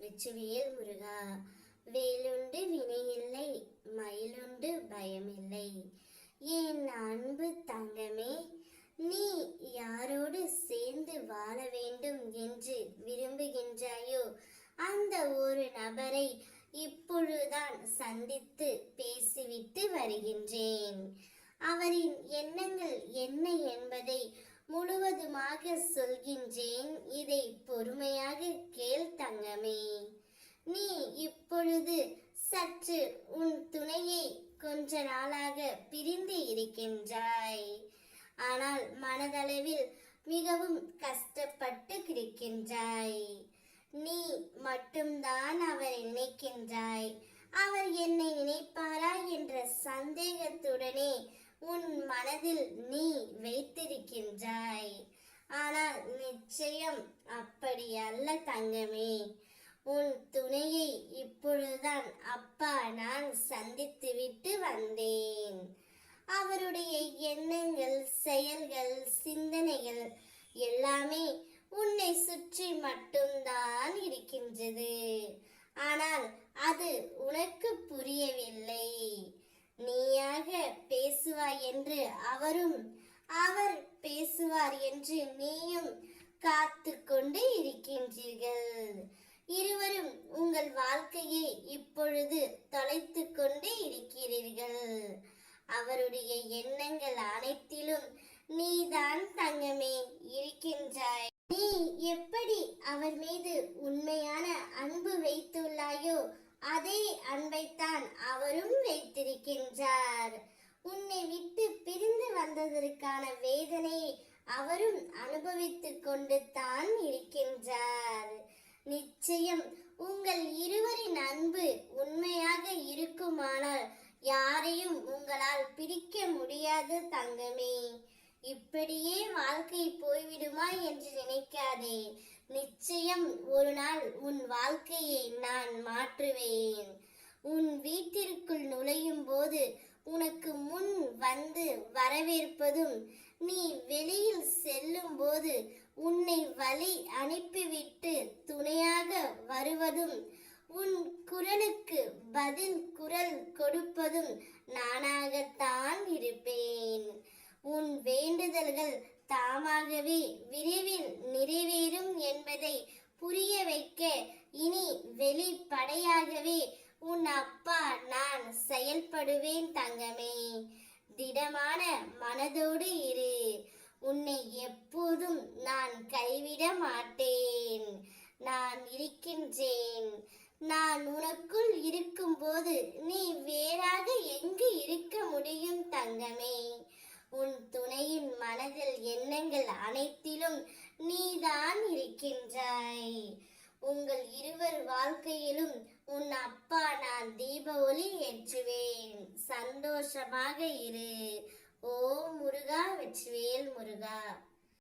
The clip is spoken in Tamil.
வெற்றிவேல் முருகா. வேலுண்டு வினையில்லை, மயிலுண்டு பயமில்லை. என் அன்பு தங்கமே, நீ யாரோடு சேர்ந்து வாழ வேண்டும் என்று விரும்புகின்றாயோ அந்த ஒரு நபரை இப்பொழுதுதான் சந்தித்து பேசிவிட்டு வருகின்றேன். அவரின் எண்ணங்கள் என்ன என்பதை முழுவதுமாக சொல்கின்றேன். இதை பொறுமையாக கேள் தங்கமே. நீ இப்பொழுது சற்று உன் துணையை கொஞ்ச நாளாக பிரிந்து இருக்கின்றாய். ஆனால் மனதளவில் மிகவும் கஷ்டப்பட்டு கிடக்கின்றாய். நீ மட்டும்தான் அவரை நினைக்கின்றாய். அவர் என்னை நினைப்பாரா என்ற சந்தேகத்துடனே உன் மனதில் நீ வைத்திருக்கின்றாய். ஆனால் நிச்சயம் அப்படி அல்ல தங்கமே. உன் துணையை இப்பொழுதுதான் அப்பா நான் சந்தித்துவிட்டு வந்தேன். அவருடைய எண்ணங்கள், செயல்கள், சிந்தனைகள் எல்லாமே உன்னை சுற்றி மட்டும்தான் இருக்கின்றது. ஆனால் அது உனக்கு புரியவில்லை. நீயாக பேசுவாய் என்று அவரும், அவர் பேசுவார் என்று நீயும் காத்து கொண்டு இருக்கின்றீர்கள். இருவரும் உங்கள் வாழ்க்கையை இப்பொழுது தொலைத்து கொண்டு இருக்கிறீர்கள். அவருடைய எண்ணங்கள் அனைத்திலும் நீதான் தங்கமே இருக்கின்றாய். நீ எப்படி அவர் மீது உண்மையான அன்பு வைத்துள்ளாயோ அதே அன்பைத்தான் அவரும் வைத்திருக்கின்றார். உன்னை விட்டு பிரிந்து வந்ததற்கான வேதனையை அவரும் அனுபவித்துக் கொண்டு தான் இருக்கின்றார். நிச்சயம் உங்கள் இருவரின் அன்பு உண்மையாக இருக்குமானால் யாரையும் உங்களால் பிரிக்க முடியாது தங்கமே. இப்படியே வாழ்க்கை போய்விடுமா என்று நினைக்காதே. நிச்சயம் ஒரு நாள் உன் வாழ்க்கையை நான் மாற்றுவேன். உன் வீட்டிற்குள் நுழையும் போது உனக்கு முன் வந்து வரவேற்பதும், நீ வெளியில் செல்லும் போது உன்னை வழி அனுப்பிவிட்டு துணையாக வருவதும், உன் குரலுக்கு பதில் குரல் கொடுப்பதும் நானாகத்தான் இருப்பேன். உன் வேண்டுதல்கள் தாமாகவே விரைவில் நிறைவேறும் என்பதை புரிய வைக்க இனி வெளிப்படையாகவே உன் அப்பா நான் செயல்படுவேன் தங்கமே. திடமான மனதோடு இரு. உன்னை எப்போதும் நான் கைவிட மாட்டேன். நான் இருக்கின்றேன். நான் உனக்குள் இருக்கும்போது நீ வேறாக எங்கு இருக்க முடியும் தங்கமே? உன் துணையின் மனதில் எண்ணங்கள் அனைத்திலும் நீதான் இருக்கின்றாய். உங்கள் இருவர் வாழ்க்கையிலும் உன் அப்பா நான் தீப ஒளி ஏற்றுவேன். சந்தோஷமாக இரு. ஓ முருகா, வெற்றிவேல் முருகா.